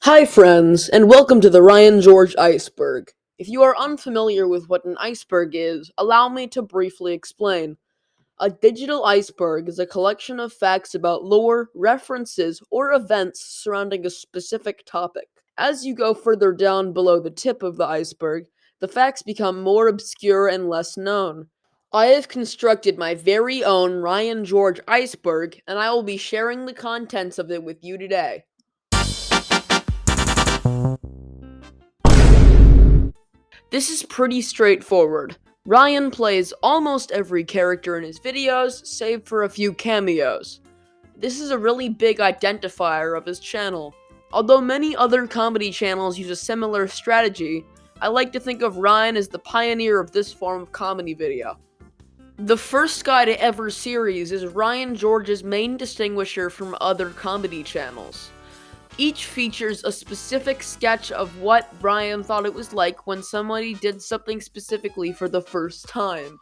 Hi friends, and welcome to the Ryan George Iceberg. If you are unfamiliar with what an iceberg is, allow me to briefly explain. A digital iceberg is a collection of facts about lore, references, or events surrounding a specific topic. As you go further down below the tip of the iceberg, the facts become more obscure and less known. I have constructed my very own Ryan George Iceberg, and I will be sharing the contents of it with you today. This is pretty straightforward. Ryan plays almost every character in his videos, save for a few cameos. This is a really big identifier of his channel. Although many other comedy channels use a similar strategy, I like to think of Ryan as the pioneer of this form of comedy video. The First Guy to Ever series is Ryan George's main distinguisher from other comedy channels. Each features a specific sketch of what Ryan thought it was like when somebody did something specifically for the first time.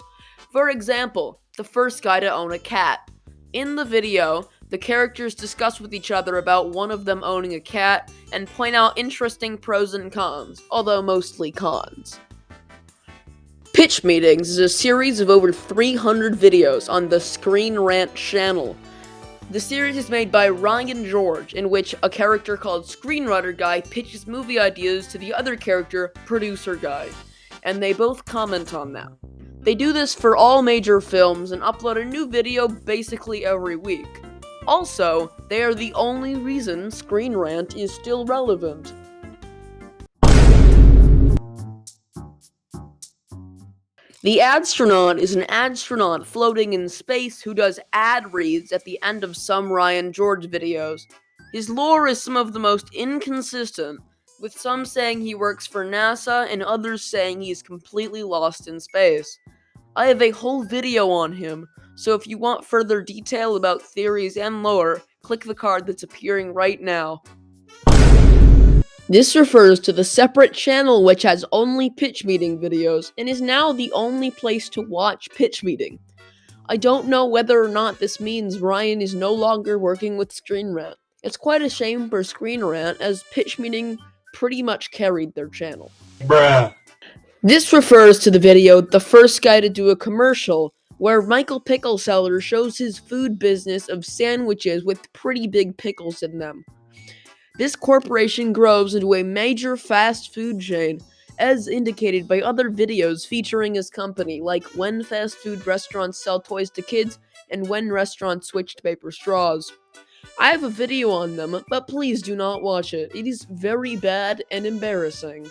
For example, the first guy to own a cat. In the video, the characters discuss with each other about one of them owning a cat and point out interesting pros and cons, although mostly cons. Pitch Meetings is a series of over 300 videos on the Screen Rant channel. The series is made by Ryan George, in which a character called Screenwriter Guy pitches movie ideas to the other character, Producer Guy, and they both comment on them. They do this for all major films and upload a new video basically every week. Also, they are the only reason Screen Rant is still relevant. The Astronaut is an astronaut floating in space who does ad reads at the end of some Ryan George videos. His lore is some of the most inconsistent, with some saying he works for NASA and others saying he is completely lost in space. I have a whole video on him, so if you want further detail about theories and lore, click the card that's appearing right now. This refers to the separate channel which has only pitch meeting videos, and is now the only place to watch pitch meeting. I don't know whether or not this means Ryan is no longer working with Screen Rant. It's quite a shame for Screen Rant, as pitch meeting pretty much carried their channel. Bruh. This refers to the video The First Guy to Do a Commercial, where Michael Pickle Seller shows his food business of sandwiches with pretty big pickles in them. This corporation grows into a major fast food chain, as indicated by other videos featuring his company, like when fast food restaurants sell toys to kids and when restaurants switch to paper straws. I have a video on them, but please do not watch it. It is very bad and embarrassing.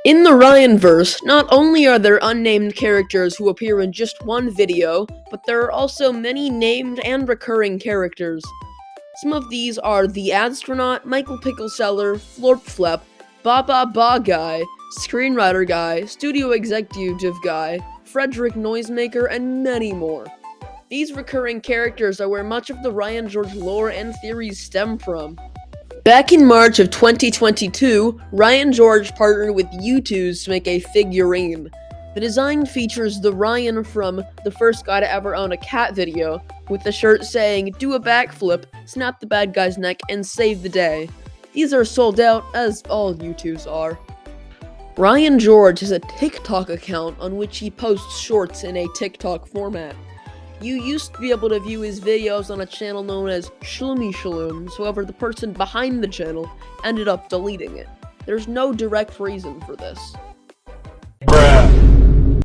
In the Ryanverse, not only are there unnamed characters who appear in just one video, but there are also many named and recurring characters. Some of these are the Astronaut, Michael Pickle Seller, Florp Flep, Ba Guy, Screenwriter Guy, Studio Executive Guy, Frederick Noisemaker, and many more. These recurring characters are where much of the Ryan George lore and theories stem from. Back in March of 2022, Ryan George partnered with U2s to make a figurine. The design features the Ryan from The First Guy to Ever Own a Cat video, with the shirt saying, "Do a backflip, snap the bad guy's neck, and save the day." These are sold out, as all U2s are. Ryan George has a TikTok account on which he posts shorts in a TikTok format. You used to be able to view his videos on a channel known as Shloomy Shalooms, however the person behind the channel ended up deleting it. There's no direct reason for this. Bruh.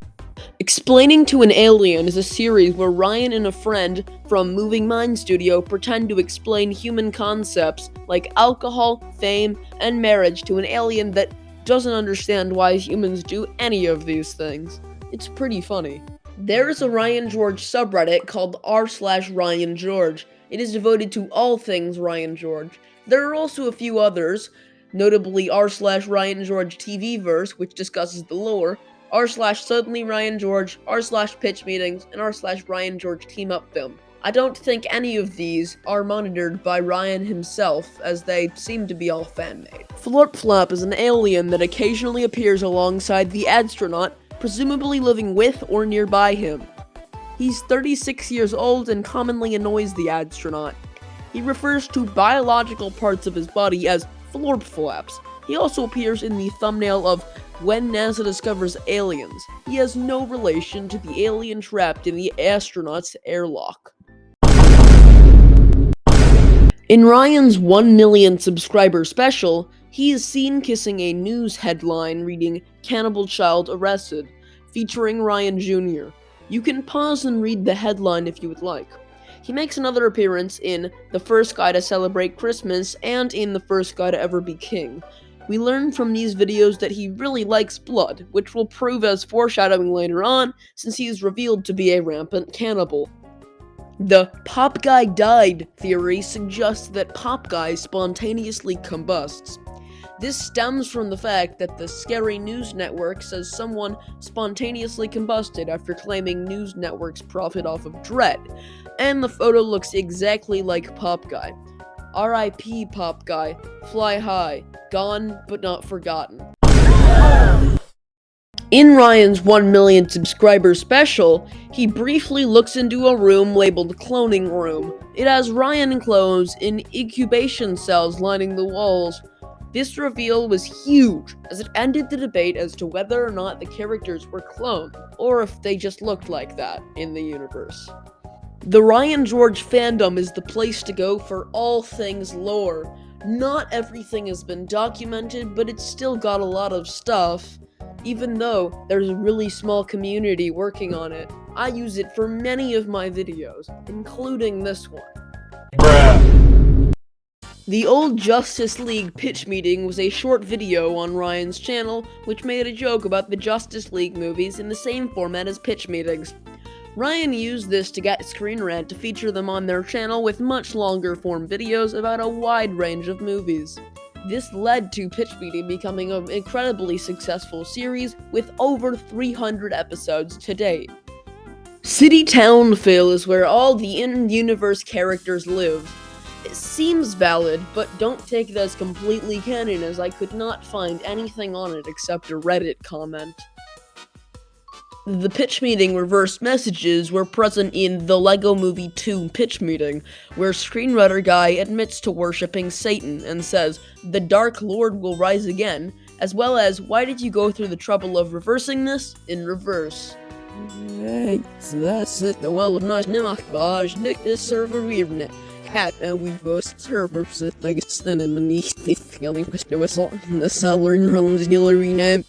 Explaining to an Alien is a series where Ryan and a friend from Moving Mind Studio pretend to explain human concepts like alcohol, fame, and marriage to an alien that doesn't understand why humans do any of these things. It's pretty funny. There is a Ryan George subreddit called r/Ryan George. It is devoted to all things Ryan George. There are also a few others, notably r/Ryan George TVverse, which discusses the lore, r/Suddenly Ryan George, r/Pitch Meetings, and r/Ryan George Team Up Film. I don't think any of these are monitored by Ryan himself, as they seem to be all fan-made. Florp Flop is an alien that occasionally appears alongside the Astronaut, presumably living with or nearby him. He's 36 years old and commonly annoys the astronaut. He refers to biological parts of his body as florp flaps. He also appears in the thumbnail of When NASA Discovers Aliens. He has no relation to the alien trapped in the astronaut's airlock. In Ryan's 1 million subscriber special, he is seen kissing a news headline reading "Cannibal Child Arrested," featuring Ryan Jr. You can pause and read the headline if you would like. He makes another appearance in The First Guy to Celebrate Christmas and in The First Guy to Ever Be King. We learn from these videos that he really likes blood, which will prove as foreshadowing later on, since he is revealed to be a rampant cannibal. The "Pop Guy died" theory suggests that Pop Guy spontaneously combusts. This stems from the fact that the Scary News Network says someone spontaneously combusted after claiming news networks profit off of dread, and the photo looks exactly like Pop Guy. R.I.P. Pop Guy, fly high, gone but not forgotten. In Ryan's 1 million subscriber special, he briefly looks into a room labeled Cloning Room. It has Ryan clothes in incubation cells lining the walls. This reveal was huge, as it ended the debate as to whether or not the characters were cloned, or if they just looked like that in the universe. The Ryan George fandom is the place to go for all things lore. Not everything has been documented, but it's still got a lot of stuff, even though there's a really small community working on it. I use it for many of my videos, including this one. Bruh. The old Justice League pitch meeting was a short video on Ryan's channel, which made a joke about the Justice League movies in the same format as pitch meetings. Ryan used this to get Screen Rant to feature them on their channel with much longer form videos about a wide range of movies. This led to Pitch Meeting becoming an incredibly successful series with over 300 episodes to date. City Townville is where all the in-universe characters live. It seems valid, but don't take it as completely canon, as I could not find anything on it except a Reddit comment. The Pitch Meeting reverse messages were present in the Lego Movie 2 Pitch Meeting, where screenwriter guy admits to worshipping Satan and says, "The Dark Lord will rise again," as well as, "Why did you go through the trouble of reversing this?" in reverse. Hey, so that's it. The well of nice Nick Nick this server reading Cat and we both servers that like it's then beneath the feeling was the whistle in the cellar in Roland's Hillary name.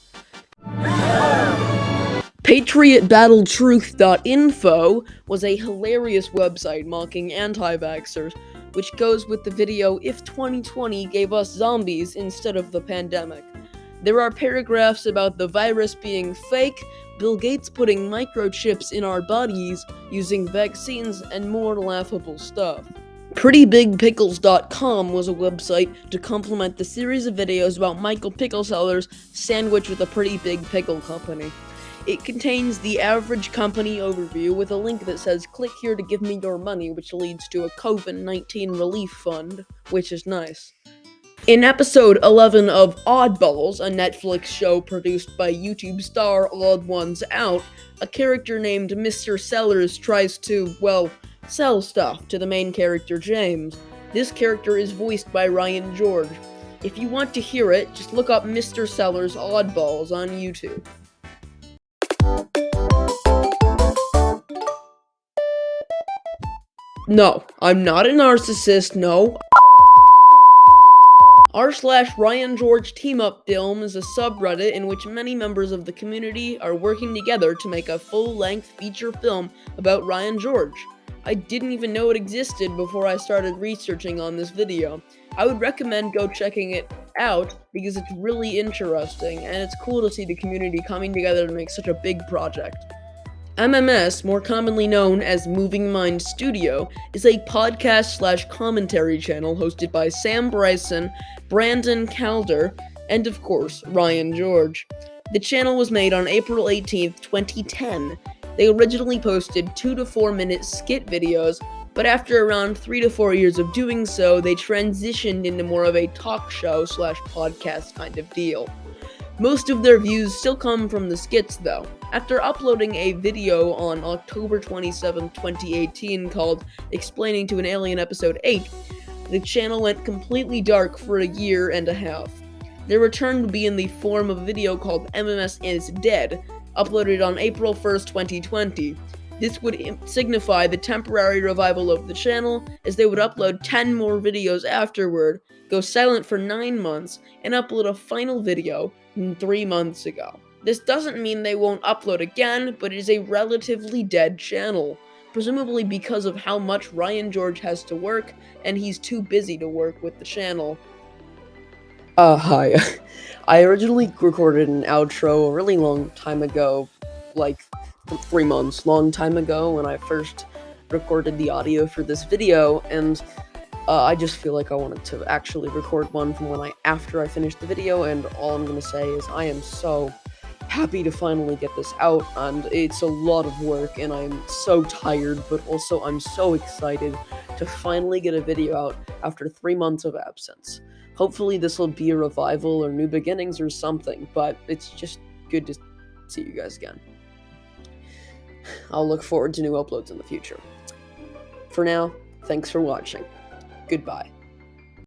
PatriotBattleTruth.info was a hilarious website mocking anti-vaxxers, which goes with the video "If 2020 gave us zombies instead of the pandemic." There are paragraphs about the virus being fake, Bill Gates putting microchips in our bodies, using vaccines, and more laughable stuff. PrettyBigPickles.com was a website to complement the series of videos about Michael Pickleseller's sandwich with a pretty big pickle company. It contains the average company overview with a link that says "click here to give me your money," which leads to a COVID-19 relief fund, which is nice. In episode 11 of Oddballs, a Netflix show produced by YouTube star Odd Ones Out, a character named Mr. Sellers tries to, well, sell stuff to the main character James. This character is voiced by Ryan George. If you want to hear it, just look up Mr. Sellers Oddballs on YouTube. No, I'm not a narcissist, no. r/Ryan George Team Up Film is a subreddit in which many members of the community are working together to make a full-length feature film about Ryan George. I didn't even know it existed before I started researching on this video. I would recommend go checking it out because it's really interesting and it's cool to see the community coming together to make such a big project. MMS, more commonly known as Moving Mind Studio, is a podcast/commentary channel hosted by Sam Bryson, Brandon Calder, and of course, Ryan George. The channel was made on April 18th, 2010. They originally posted 2 to 4 minute skit videos, but after around 3 to 4 years of doing so, they transitioned into more of a talk show/podcast kind of deal. Most of their views still come from the skits though. After uploading a video on October 27, 2018 called Explaining to an Alien Episode 8, the channel went completely dark for a year and a half. Their return would be in the form of a video called MMS is Dead, uploaded on April 1st, 2020. This would signify the temporary revival of the channel, as they would upload 10 more videos afterward, go silent for 9 months, and upload a final video 3 months ago. This doesn't mean they won't upload again, but it is a relatively dead channel, presumably because of how much Ryan George has to work, and he's too busy to work with the channel. Hi. I originally recorded an outro a really long time ago, like 3 months, long time ago, when I first recorded the audio for this video, and I just feel like I wanted to actually record one from after I finished the video, and all I'm gonna say is I am so happy to finally get this out, and it's a lot of work, and I'm so tired, but also I'm so excited to finally get a video out after 3 months of absence. Hopefully this will be a revival or new beginnings or something, but it's just good to see you guys again. I'll look forward to new uploads in the future. For now, thanks for watching. Goodbye.